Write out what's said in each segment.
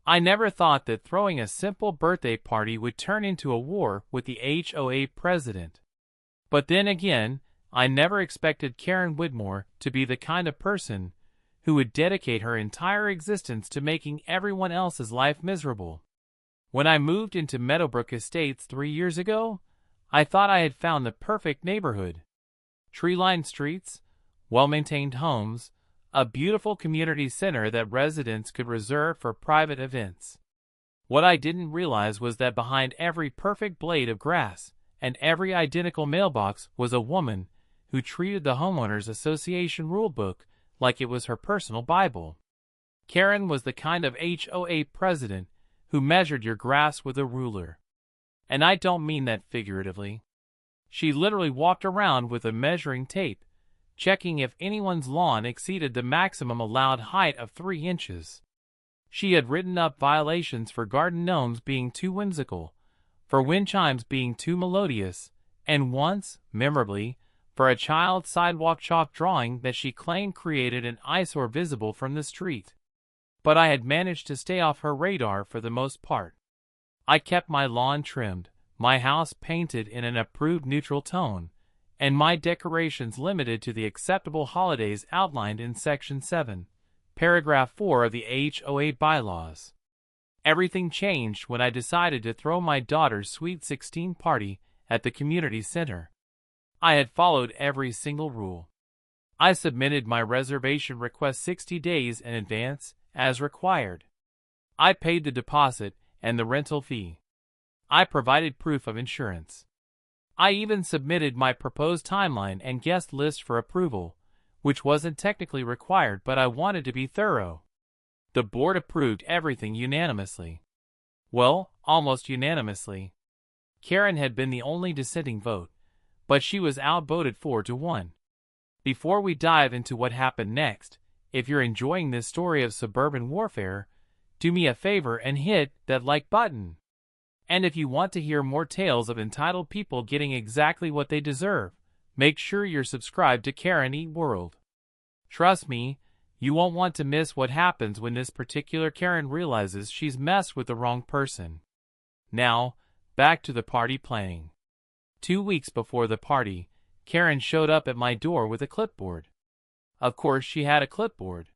I never thought that throwing a simple birthday party would turn into a war with the HOA president. But then again, I never expected Karen Widmore to be the kind of person who would dedicate her entire existence to making everyone else's life miserable. When I moved into Meadowbrook Estates 3 years ago, I thought I had found the perfect neighborhood. Tree-lined streets, well-maintained homes, a beautiful community center that residents could reserve for private events. What I didn't realize was that behind every perfect blade of grass and every identical mailbox was a woman who treated the Homeowners Association rulebook like it was her personal Bible. Karen was the kind of HOA president who measured your grass with a ruler. And I don't mean that figuratively. She literally walked around with a measuring tape, checking if anyone's lawn exceeded the maximum allowed height of 3 inches. She had written up violations for garden gnomes being too whimsical, for wind chimes being too melodious, and once, memorably, for a child's sidewalk chalk drawing that she claimed created an eyesore visible from the street. But I had managed to stay off her radar for the most part. I kept my lawn trimmed, my house painted in an approved neutral tone, and my decorations limited to the acceptable holidays outlined in Section 7, Paragraph 4 of the HOA bylaws. Everything changed when I decided to throw my daughter's Sweet 16 party at the community center. I had followed every single rule. I submitted my reservation request 60 days in advance, as required. I paid the deposit and the rental fee. I provided proof of insurance. I even submitted my proposed timeline and guest list for approval, which wasn't technically required, but I wanted to be thorough. The board approved everything unanimously. Well, almost unanimously. Karen had been the only dissenting vote, but she was outvoted 4-1. Before we dive into what happened next, if you're enjoying this story of suburban warfare, do me a favor and hit that like button. And if you want to hear more tales of entitled people getting exactly what they deserve, make sure you're subscribed to Karen Eat World. Trust me, you won't want to miss what happens when this particular Karen realizes she's messed with the wrong person. Now, back to the party planning. 2 weeks before the party, Karen showed up at my door with a clipboard. Of course she had a clipboard.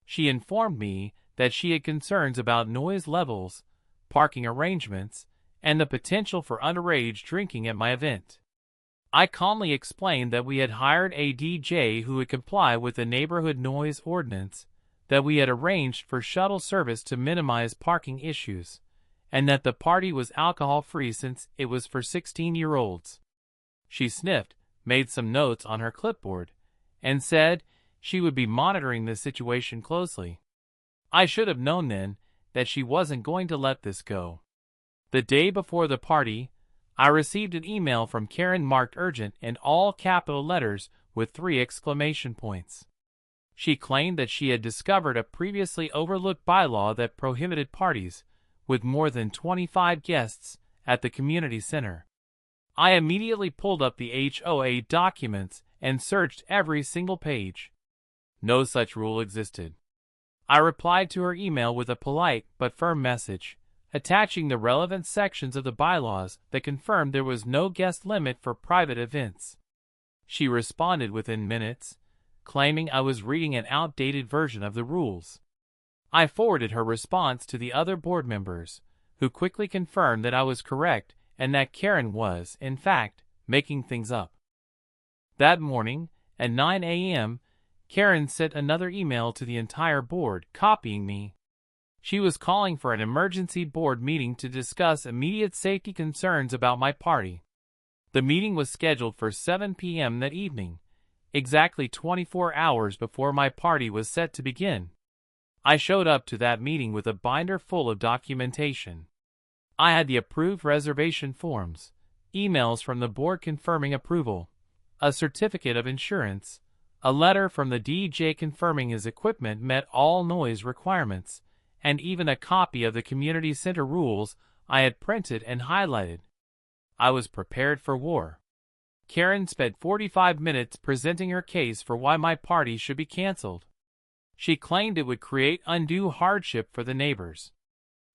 She informed me that she had concerns about noise levels, parking arrangements, and the potential for underage drinking at my event. I calmly explained that we had hired a DJ who would comply with the neighborhood noise ordinance, that we had arranged for shuttle service to minimize parking issues, and that the party was alcohol-free since it was for 16-year-olds. She sniffed, made some notes on her clipboard, and said she would be monitoring the situation closely. I should have known then that she wasn't going to let this go. The day before the party, I received an email from Karen marked urgent in all capital letters with 3 exclamation points. She claimed that she had discovered a previously overlooked bylaw that prohibited parties with more than 25 guests at the community center. I immediately pulled up the HOA documents and searched every single page. No such rule existed. I replied to her email with a polite but firm message, attaching the relevant sections of the bylaws that confirmed there was no guest limit for private events. She responded within minutes, claiming I was reading an outdated version of the rules. I forwarded her response to the other board members, who quickly confirmed that I was correct and that Karen was, in fact, making things up. That morning, at 9 a.m., Karen sent another email to the entire board, copying me. She was calling for an emergency board meeting to discuss immediate safety concerns about my party. The meeting was scheduled for 7 p.m. that evening, exactly 24 hours before my party was set to begin. I showed up to that meeting with a binder full of documentation. I had the approved reservation forms, emails from the board confirming approval, a certificate of insurance, a letter from the DJ confirming his equipment met all noise requirements, and even a copy of the community center rules I had printed and highlighted. I was prepared for war. Karen spent 45 minutes presenting her case for why my party should be canceled. She claimed it would create undue hardship for the neighbors.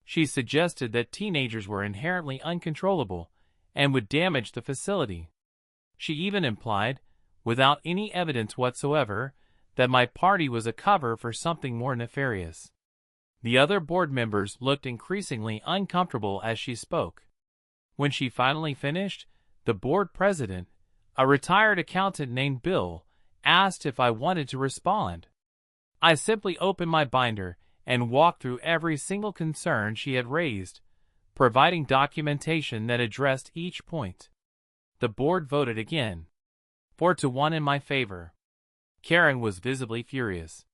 She suggested that teenagers were inherently uncontrollable and would damage the facility. She even implied, without any evidence whatsoever, that my party was a cover for something more nefarious. The other board members looked increasingly uncomfortable as she spoke. When she finally finished, the board president, a retired accountant named Bill, asked if I wanted to respond. I simply opened my binder and walked through every single concern she had raised, providing documentation that addressed each point. The board voted again, 4-1 in my favor. Karen was visibly furious.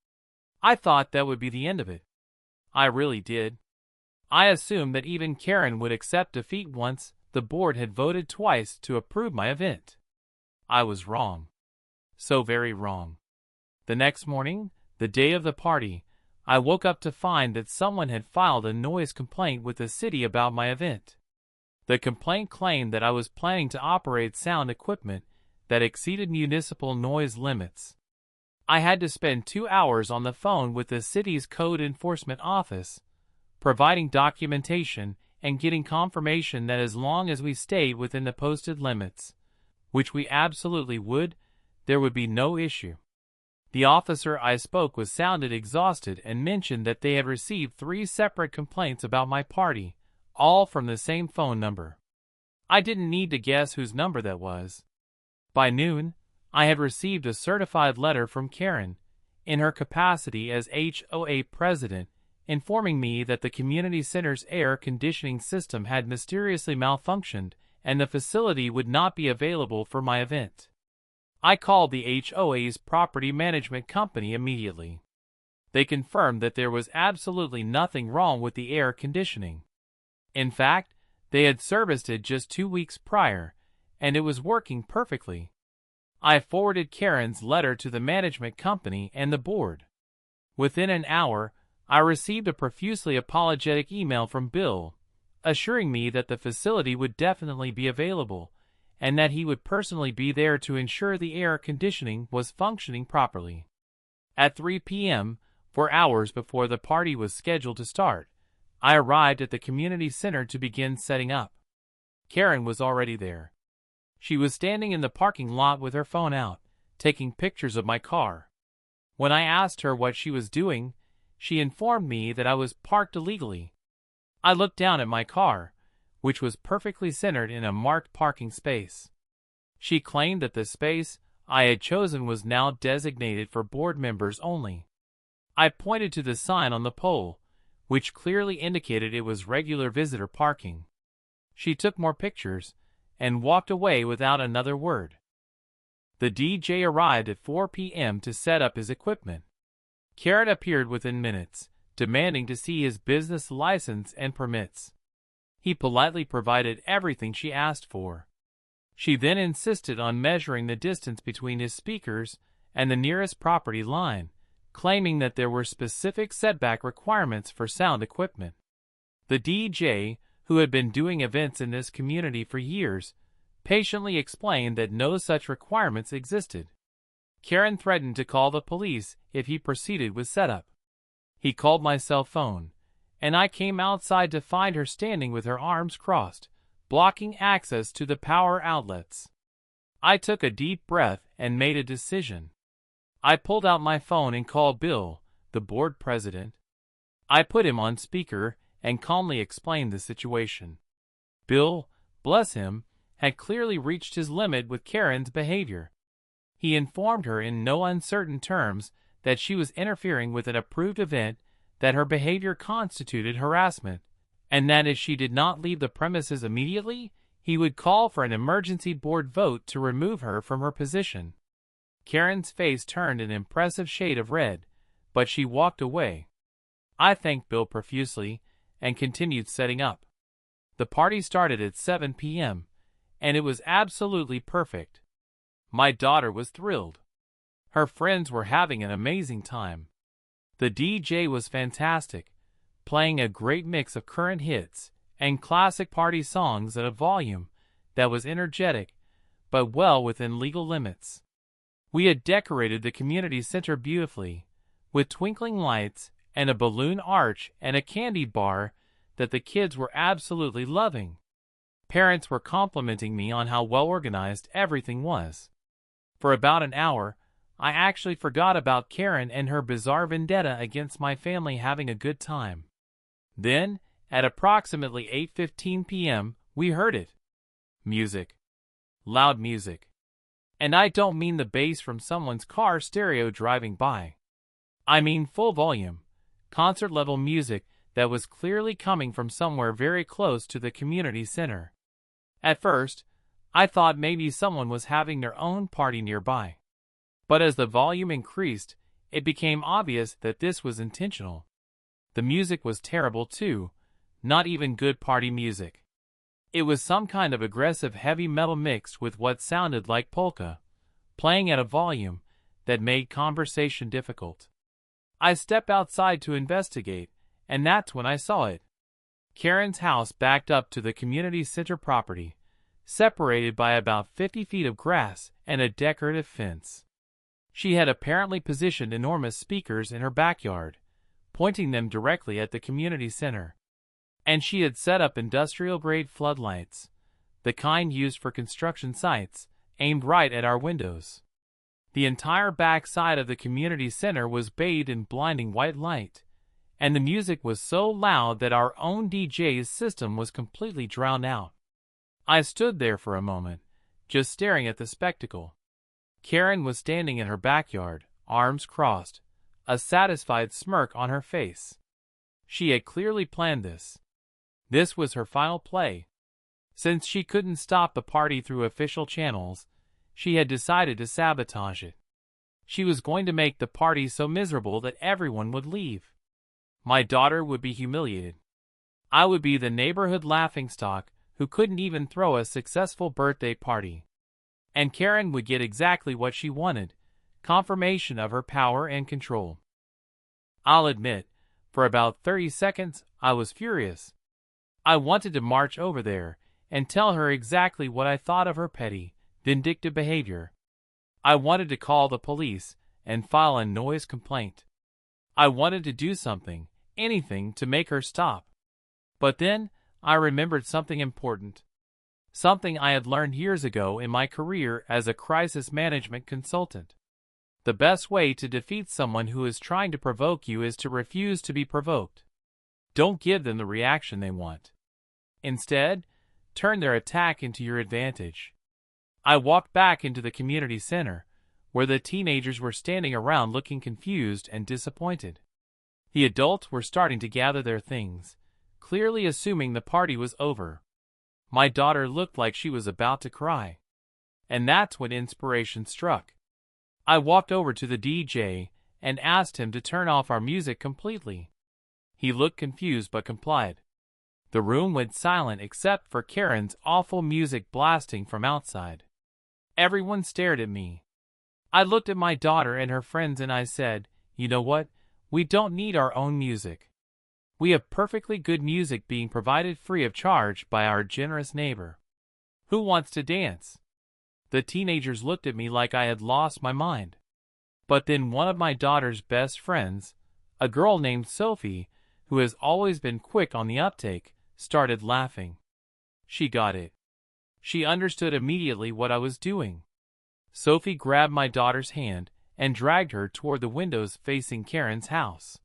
I thought that would be the end of it. I really did. I assumed that even Karen would accept defeat once the board had voted twice to approve my event. I was wrong. So very wrong. The next morning, the day of the party, I woke up to find that someone had filed a noise complaint with the city about my event. The complaint claimed that I was planning to operate sound equipment that exceeded municipal noise limits. I had to spend 2 hours on the phone with the city's code enforcement office, providing documentation and getting confirmation that as long as we stayed within the posted limits, which we absolutely would, there would be no issue. The officer I spoke with sounded exhausted and mentioned that they had received 3 separate complaints about my party, all from the same phone number. I didn't need to guess whose number that was. By noon, I had received a certified letter from Karen, in her capacity as HOA president, informing me that the community center's air conditioning system had mysteriously malfunctioned and the facility would not be available for my event. I called the HOA's property management company immediately. They confirmed that there was absolutely nothing wrong with the air conditioning. In fact, they had serviced it just 2 weeks prior, and it was working perfectly. I forwarded Karen's letter to the management company and the board. Within an hour, I received a profusely apologetic email from Bill, assuring me that the facility would definitely be available, and that he would personally be there to ensure the air conditioning was functioning properly. At 3 p.m., 4 hours before the party was scheduled to start, I arrived at the community center to begin setting up. Karen was already there. She was standing in the parking lot with her phone out, taking pictures of my car. When I asked her what she was doing, she informed me that I was parked illegally. I looked down at my car, which was perfectly centered in a marked parking space. She claimed that the space I had chosen was now designated for board members only. I pointed to the sign on the pole, which clearly indicated it was regular visitor parking. She took more pictures and walked away without another word. The DJ arrived at 4 p.m. to set up his equipment. Karen appeared within minutes, demanding to see his business license and permits. He politely provided everything she asked for. She then insisted on measuring the distance between his speakers and the nearest property line, claiming that there were specific setback requirements for sound equipment. The DJ, who had been doing events in this community for years, patiently explained that no such requirements existed. Karen threatened to call the police if he proceeded with setup. He called my cell phone, and I came outside to find her standing with her arms crossed, blocking access to the power outlets. I took a deep breath and made a decision. I pulled out my phone and called Bill, the board president. I put him on speaker and calmly explained the situation. Bill, bless him, had clearly reached his limit with Karen's behavior. He informed her in no uncertain terms that she was interfering with an approved event, that her behavior constituted harassment, and that if she did not leave the premises immediately, he would call for an emergency board vote to remove her from her position. Karen's face turned an impressive shade of red, but she walked away. I thanked Bill profusely and continued setting up. The party started at 7 p.m., and it was absolutely perfect. My daughter was thrilled. Her friends were having an amazing time. The DJ was fantastic, playing a great mix of current hits and classic party songs at a volume that was energetic, but well within legal limits. We had decorated the community center beautifully, with twinkling lights and a balloon arch and a candy bar that the kids were absolutely loving. Parents were complimenting me on how well organized everything was. For about an hour, I actually forgot about Karen and her bizarre vendetta against my family having a good time. Then, at approximately 8:15 p.m., we heard it. Music. Loud music. And I don't mean the bass from someone's car stereo driving by. I mean full volume, concert-level music that was clearly coming from somewhere very close to the community center. At first, I thought maybe someone was having their own party nearby. But as the volume increased, it became obvious that this was intentional. The music was terrible too, not even good party music. It was some kind of aggressive heavy metal mixed with what sounded like polka, playing at a volume that made conversation difficult. I stepped outside to investigate, and that's when I saw it. Karen's house backed up to the community center property, separated by about 50 feet of grass and a decorative fence. She had apparently positioned enormous speakers in her backyard, pointing them directly at the community center. And she had set up industrial-grade floodlights, the kind used for construction sites, aimed right at our windows. The entire back side of the community center was bathed in blinding white light, and the music was so loud that our own DJ's system was completely drowned out. I stood there for a moment, just staring at the spectacle. Karen was standing in her backyard, arms crossed, a satisfied smirk on her face. She had clearly planned this. This was her final play. Since she couldn't stop the party through official channels, she had decided to sabotage it. She was going to make the party so miserable that everyone would leave. My daughter would be humiliated. I would be the neighborhood laughingstock who couldn't even throw a successful birthday party. And Karen would get exactly what she wanted, confirmation of her power and control. I'll admit, for about 30 seconds, I was furious. I wanted to march over there and tell her exactly what I thought of her petty, vindictive behavior. I wanted to call the police and file a noise complaint. I wanted to do something, anything to make her stop. But then, I remembered something important. Something I had learned years ago in my career as a crisis management consultant. The best way to defeat someone who is trying to provoke you is to refuse to be provoked. Don't give them the reaction they want. Instead, turn their attack into your advantage. I walked back into the community center, where the teenagers were standing around looking confused and disappointed. The adults were starting to gather their things, clearly assuming the party was over. My daughter looked like she was about to cry. And that's when inspiration struck. I walked over to the DJ and asked him to turn off our music completely. He looked confused but complied. The room went silent except for Karen's awful music blasting from outside. Everyone stared at me. I looked at my daughter and her friends and I said, "You know what? We don't need our own music. We have perfectly good music being provided free of charge by our generous neighbor. Who wants to dance?" The teenagers looked at me like I had lost my mind. But then one of my daughter's best friends, a girl named Sophie, who has always been quick on the uptake, started laughing. She got it. She understood immediately what I was doing. Sophie grabbed my daughter's hand and dragged her toward the windows facing Karen's house.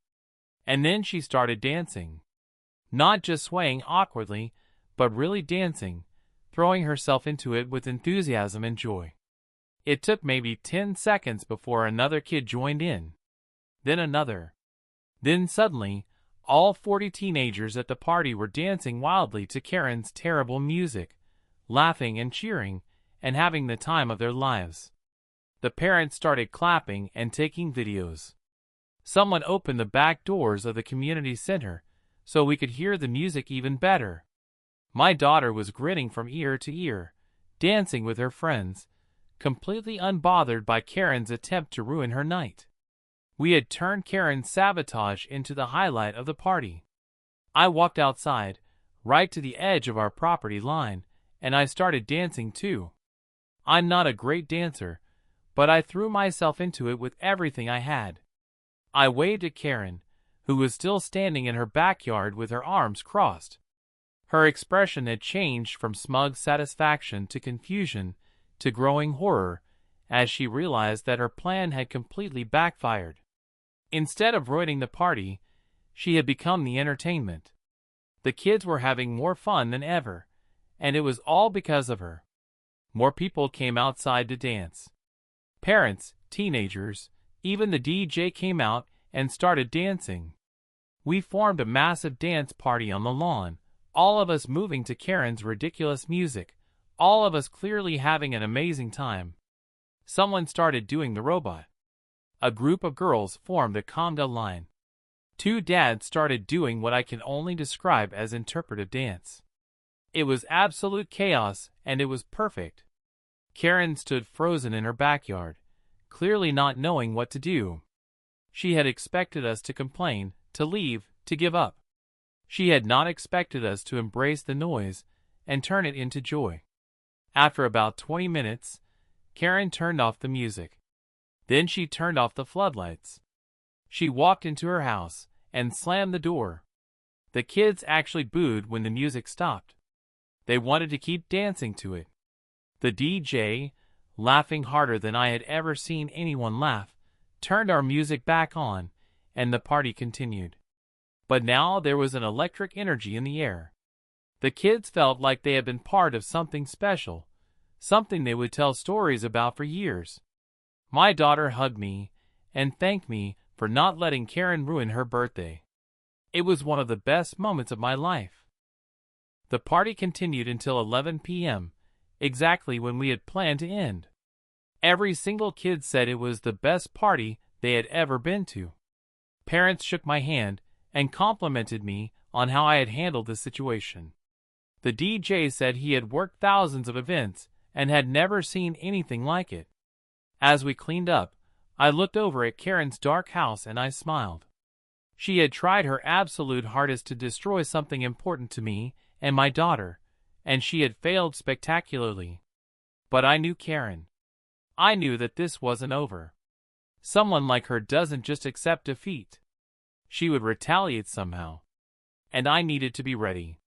And then she started dancing. Not just swaying awkwardly, but really dancing, throwing herself into it with enthusiasm and joy. It took maybe 10 seconds before another kid joined in. Then another. Then suddenly, all 40 teenagers at the party were dancing wildly to Karen's terrible music, laughing and cheering, and having the time of their lives. The parents started clapping and taking videos. Someone opened the back doors of the community center so we could hear the music even better. My daughter was grinning from ear to ear, dancing with her friends, completely unbothered by Karen's attempt to ruin her night. We had turned Karen's sabotage into the highlight of the party. I walked outside, right to the edge of our property line, and I started dancing too. I'm not a great dancer, but I threw myself into it with everything I had. I waved at Karen, who was still standing in her backyard with her arms crossed. Her expression had changed from smug satisfaction to confusion to growing horror as she realized that her plan had completely backfired. Instead of ruining the party, she had become the entertainment. The kids were having more fun than ever, and it was all because of her. More people came outside to dance. Parents, teenagers, even the DJ came out and started dancing. We formed a massive dance party on the lawn, all of us moving to Karen's ridiculous music, all of us clearly having an amazing time. Someone started doing the robot. A group of girls formed a conga line. Two dads started doing what I can only describe as interpretive dance. It was absolute chaos, and it was perfect. Karen stood frozen in her backyard, clearly not knowing what to do. She had expected us to complain, to leave, to give up. She had not expected us to embrace the noise and turn it into joy. After about 20 minutes, Karen turned off the music. Then she turned off the floodlights. She walked into her house and slammed the door. The kids actually booed when the music stopped. They wanted to keep dancing to it. The DJ, laughing harder than I had ever seen anyone laugh, turned our music back on, and the party continued. But now there was an electric energy in the air. The kids felt like they had been part of something special, something they would tell stories about for years. My daughter hugged me and thanked me for not letting Karen ruin her birthday. It was one of the best moments of my life. The party continued until 11 p.m., exactly when we had planned to end. Every single kid said it was the best party they had ever been to. Parents shook my hand and complimented me on how I had handled the situation. The DJ said he had worked thousands of events and had never seen anything like it. As we cleaned up, I looked over at Karen's dark house and I smiled. She had tried her absolute hardest to destroy something important to me and my daughter, and she had failed spectacularly. But I knew Karen. I knew that this wasn't over. Someone like her doesn't just accept defeat. She would retaliate somehow. And I needed to be ready.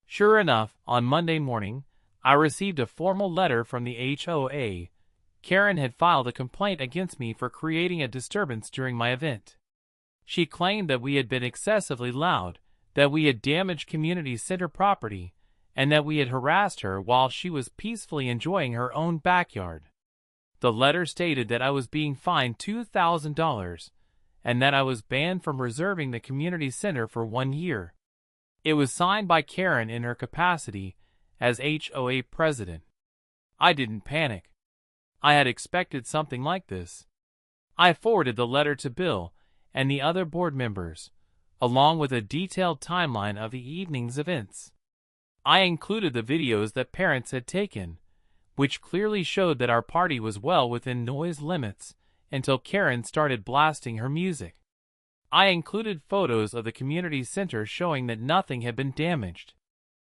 Sure enough, on Monday morning, I received a formal letter from the HOA. Karen had filed a complaint against me for creating a disturbance during my event. She claimed that we had been excessively loud, that we had damaged community center property, and that we had harassed her while she was peacefully enjoying her own backyard. The letter stated that I was being fined $2,000 and that I was banned from reserving the community center for 1 year. It was signed by Karen in her capacity as HOA president. I didn't panic. I had expected something like this. I forwarded the letter to Bill and the other board members, along with a detailed timeline of the evening's events. I included the videos that parents had taken, which clearly showed that our party was well within noise limits until Karen started blasting her music. I included photos of the community center showing that nothing had been damaged.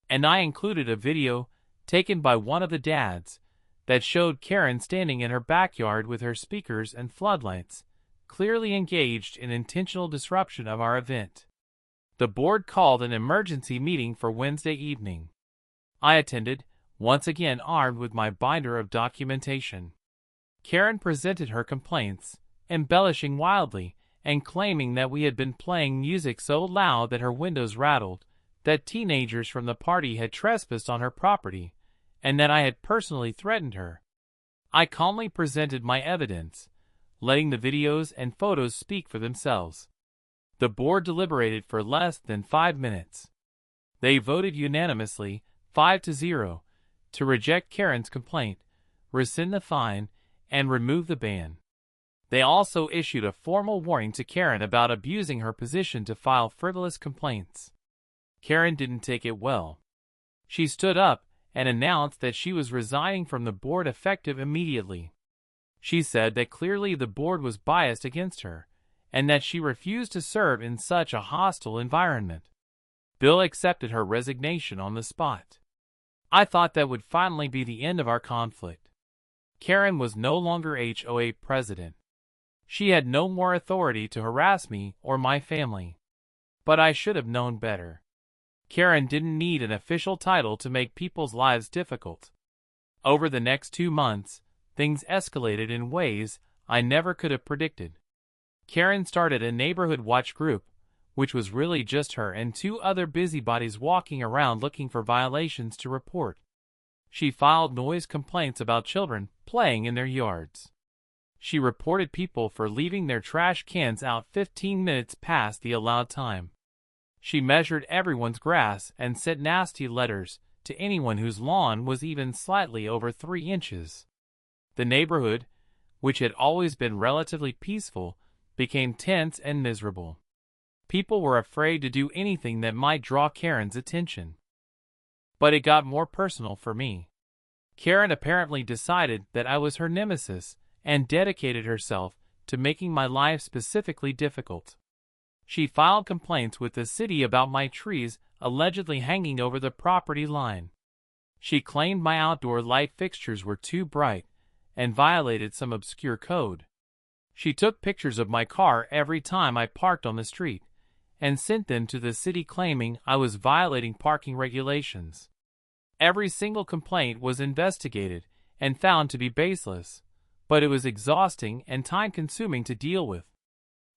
And I included a video taken by one of the dads that showed Karen standing in her backyard with her speakers and floodlights, clearly engaged in intentional disruption of our event. The board called an emergency meeting for Wednesday evening. I attended, once again armed with my binder of documentation. Karen presented her complaints, embellishing wildly and claiming that we had been playing music so loud that her windows rattled, that teenagers from the party had trespassed on her property, and that I had personally threatened her. I calmly presented my evidence, letting the videos and photos speak for themselves. The board deliberated for less than 5 minutes. They voted unanimously, 5-0, to reject Karen's complaint, rescind the fine, and remove the ban. They also issued a formal warning to Karen about abusing her position to file frivolous complaints. Karen didn't take it well. She stood up and announced that she was resigning from the board effective immediately. She said that clearly the board was biased against her, and that she refused to serve in such a hostile environment. Bill accepted her resignation on the spot. I thought that would finally be the end of our conflict. Karen was no longer HOA president. She had no more authority to harass me or my family. But I should have known better. Karen didn't need an official title to make people's lives difficult. Over the next 2 months, things escalated in ways I never could have predicted. Karen started a neighborhood watch group, which was really just her and 2 other busybodies walking around looking for violations to report. She filed noise complaints about children playing in their yards. She reported people for leaving their trash cans out 15 minutes past the allowed time. She measured everyone's grass and sent nasty letters to anyone whose lawn was even slightly over 3 inches. The neighborhood, which had always been relatively peaceful, became tense and miserable. People were afraid to do anything that might draw Karen's attention. But it got more personal for me. Karen apparently decided that I was her nemesis and dedicated herself to making my life specifically difficult. She filed complaints with the city about my trees allegedly hanging over the property line. She claimed my outdoor light fixtures were too bright and violated some obscure code. She took pictures of my car every time I parked on the street and sent them to the city claiming I was violating parking regulations. Every single complaint was investigated and found to be baseless, but it was exhausting and time-consuming to deal with.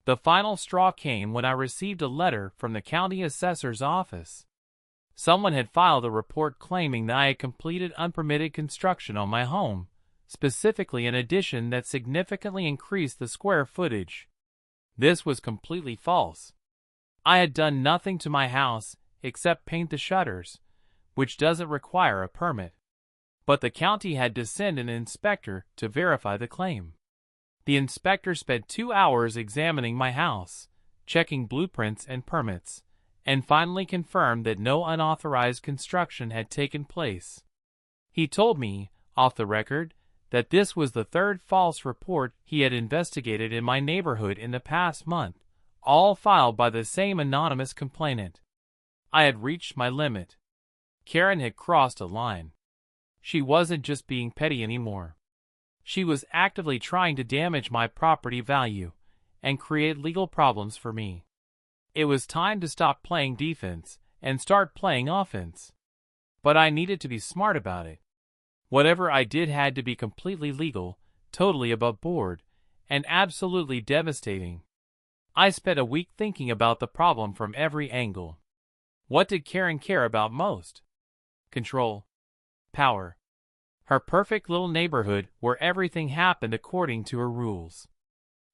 The final straw came when I received a letter from the county assessor's office. Someone had filed a report claiming that I had completed unpermitted construction on my home, specifically an addition that significantly increased the square footage. This was completely false. I had done nothing to my house except paint the shutters, which doesn't require a permit. But the county had to send an inspector to verify the claim. The inspector spent 2 hours examining my house, checking blueprints and permits, and finally confirmed that no unauthorized construction had taken place. He told me, off the record, that this was the 3rd false report he had investigated in my neighborhood in the past month, all filed by the same anonymous complainant. I had reached my limit. Karen had crossed a line. She wasn't just being petty anymore. She was actively trying to damage my property value and create legal problems for me. It was time to stop playing defense and start playing offense. But I needed to be smart about it. Whatever I did had to be completely legal, totally above board, and absolutely devastating. I spent a week thinking about the problem from every angle. What did Karen care about most? Control. Power. Her perfect little neighborhood where everything happened according to her rules.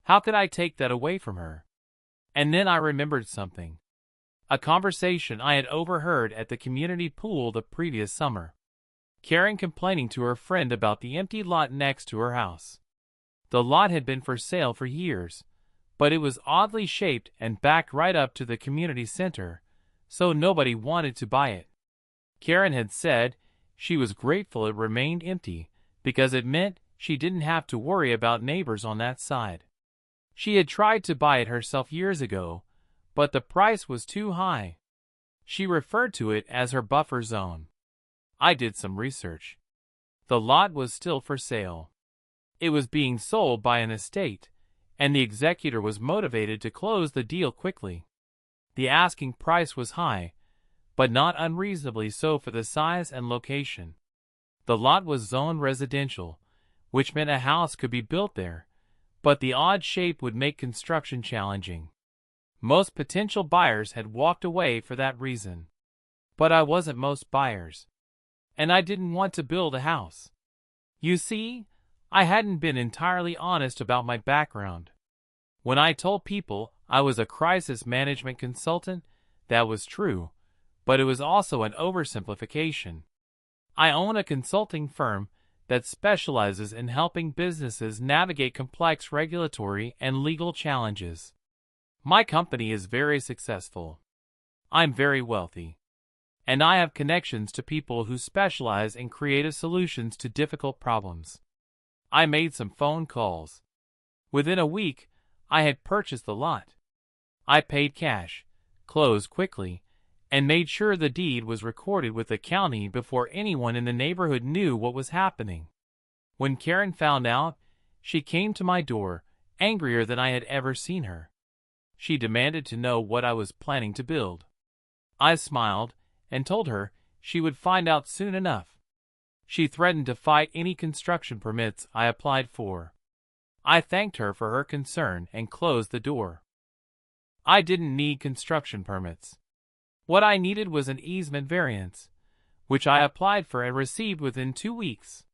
How could I take that away from her? And then I remembered something. A conversation I had overheard at the community pool the previous summer. Karen complaining to her friend about the empty lot next to her house. The lot had been for sale for years, but it was oddly shaped and backed right up to the community center, so nobody wanted to buy it. Karen had said she was grateful it remained empty because it meant she didn't have to worry about neighbors on that side. She had tried to buy it herself years ago, but the price was too high. She referred to it as her buffer zone. I did some research. The lot was still for sale. It was being sold by an estate, and the executor was motivated to close the deal quickly. The asking price was high, but not unreasonably so for the size and location. The lot was zoned residential, which meant a house could be built there, but the odd shape would make construction challenging. Most potential buyers had walked away for that reason. But I wasn't most buyers. And I didn't want to build a house. You see, I hadn't been entirely honest about my background. When I told people I was a crisis management consultant, that was true, but it was also an oversimplification. I own a consulting firm that specializes in helping businesses navigate complex regulatory and legal challenges. My company is very successful. I'm very wealthy. And I have connections to people who specialize in creative solutions to difficult problems. I made some phone calls. Within a week, I had purchased the lot. I paid cash, closed quickly, and made sure the deed was recorded with the county before anyone in the neighborhood knew what was happening. When Karen found out, she came to my door, angrier than I had ever seen her. She demanded to know what I was planning to build. I smiled and told her she would find out soon enough. She threatened to fight any construction permits I applied for. I thanked her for her concern and closed the door. I didn't need construction permits. What I needed was an easement variance, which I applied for and received within 2 weeks.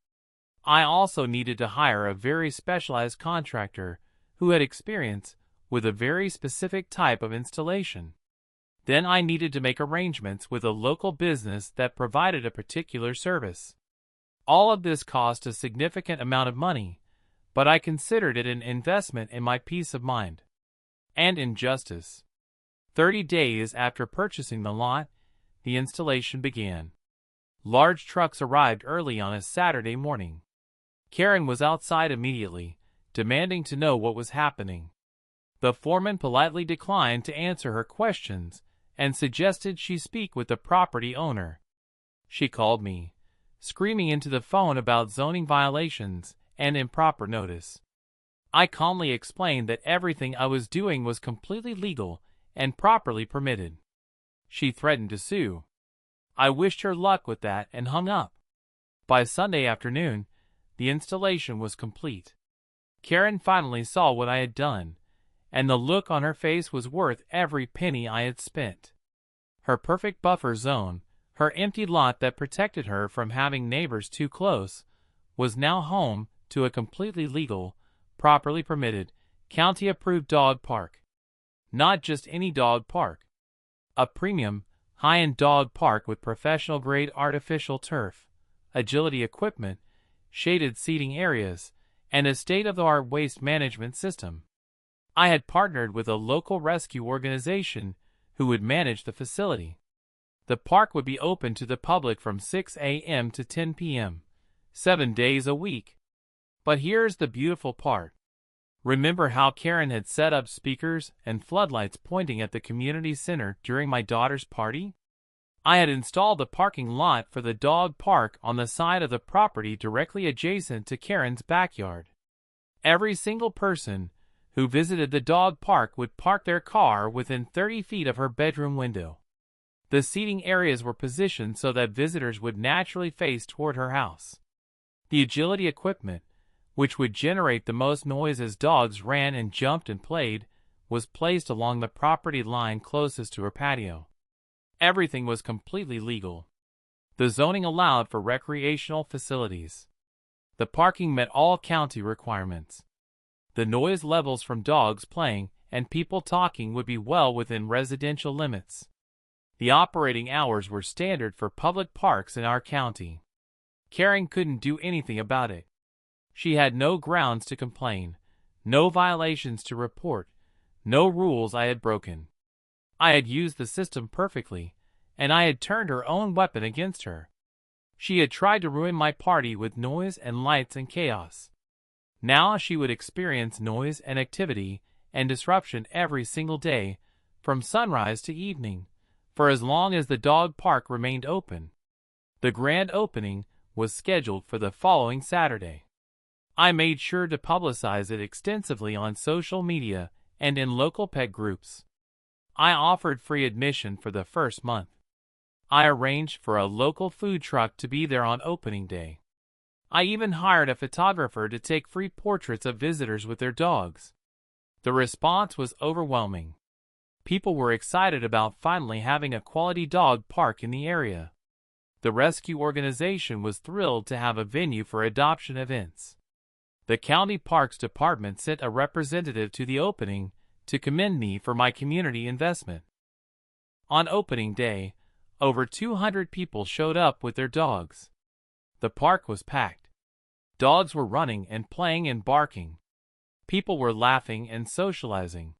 I also needed to hire a very specialized contractor who had experience with a very specific type of installation. Then I needed to make arrangements with a local business that provided a particular service. All of this cost a significant amount of money, but I considered it an investment in my peace of mind and in justice. 30 days after purchasing the lot, the installation began. Large trucks arrived early on a Saturday morning. Karen was outside immediately, demanding to know what was happening. The foreman politely declined to answer her questions and suggested she speak with the property owner. She called me, screaming into the phone about zoning violations and improper notice. I calmly explained that everything I was doing was completely legal and properly permitted. She threatened to sue. I wished her luck with that and hung up. By Sunday afternoon, the installation was complete. Karen finally saw what I had done, and the look on her face was worth every penny I had spent. Her perfect buffer zone, her empty lot that protected her from having neighbors too close, was now home to a completely legal, properly permitted, county-approved dog park. Not just any dog park. A premium, high-end dog park with professional-grade artificial turf, agility equipment, shaded seating areas, and a state-of-the-art waste management system. I had partnered with a local rescue organization who would manage the facility. The park would be open to the public from 6 a.m. to 10 p.m., 7 days a week. But here's the beautiful part. Remember how Karen had set up speakers and floodlights pointing at the community center during my daughter's party? I had installed a parking lot for the dog park on the side of the property directly adjacent to Karen's backyard. Every single person who visited the dog park would park their car within 30 feet of her bedroom window. The seating areas were positioned so that visitors would naturally face toward her house. The agility equipment, which would generate the most noise as dogs ran and jumped and played, was placed along the property line closest to her patio. Everything was completely legal. The zoning allowed for recreational facilities. The parking met all county requirements. The noise levels from dogs playing and people talking would be well within residential limits. The operating hours were standard for public parks in our county. Karen couldn't do anything about it. She had no grounds to complain, no violations to report, no rules I had broken. I had used the system perfectly, and I had turned her own weapon against her. She had tried to ruin my party with noise and lights and chaos. Now she would experience noise and activity and disruption every single day, from sunrise to evening, for as long as the dog park remained open. The grand opening was scheduled for the following Saturday. I made sure to publicize it extensively on social media and in local pet groups. I offered free admission for the first month. I arranged for a local food truck to be there on opening day. I even hired a photographer to take free portraits of visitors with their dogs. The response was overwhelming. People were excited about finally having a quality dog park in the area. The rescue organization was thrilled to have a venue for adoption events. The county parks department sent a representative to the opening to commend me for my community investment. On opening day, over 200 people showed up with their dogs. The park was packed. Dogs were running and playing and barking. People were laughing and socializing.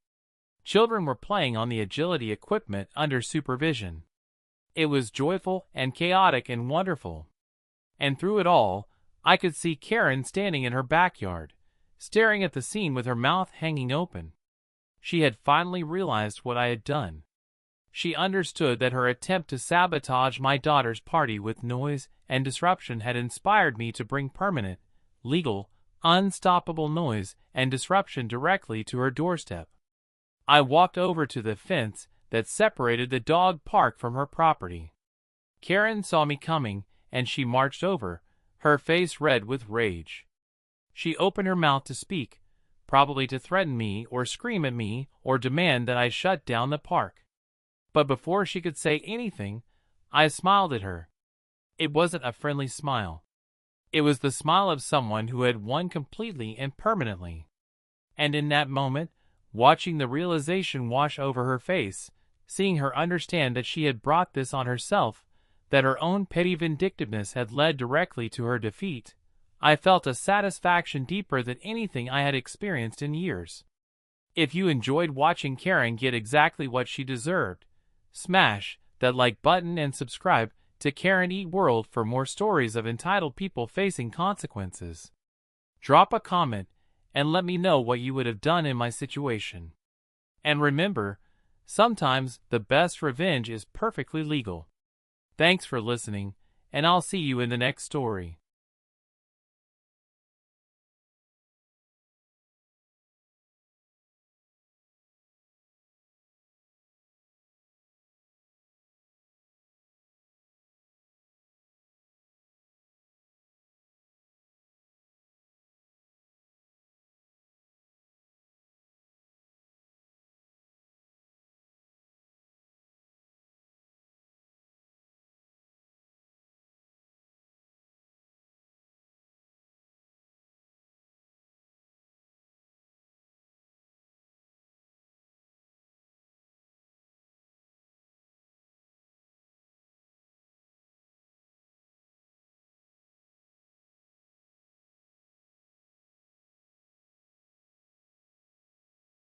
Children were playing on the agility equipment under supervision. It was joyful and chaotic and wonderful. And through it all, I could see Karen standing in her backyard, staring at the scene with her mouth hanging open. She had finally realized what I had done. She understood that her attempt to sabotage my daughter's party with noise and disruption had inspired me to bring permanent, legal, unstoppable noise and disruption directly to her doorstep. I walked over to the fence that separated the dog park from her property. Karen saw me coming, and she marched over, her face red with rage. She opened her mouth to speak, probably to threaten me or scream at me or demand that I shut down the park. But before she could say anything, I smiled at her. It wasn't a friendly smile. It was the smile of someone who had won completely and permanently. And in that moment, watching the realization wash over her face, seeing her understand that she had brought this on herself, that her own petty vindictiveness had led directly to her defeat, I felt a satisfaction deeper than anything I had experienced in years. If you enjoyed watching Karen get exactly what she deserved, smash that like button and subscribe to Karen Eat World for more stories of entitled people facing consequences. Drop a comment and let me know what you would have done in my situation. And remember, sometimes the best revenge is perfectly legal. Thanks for listening, and I'll see you in the next story.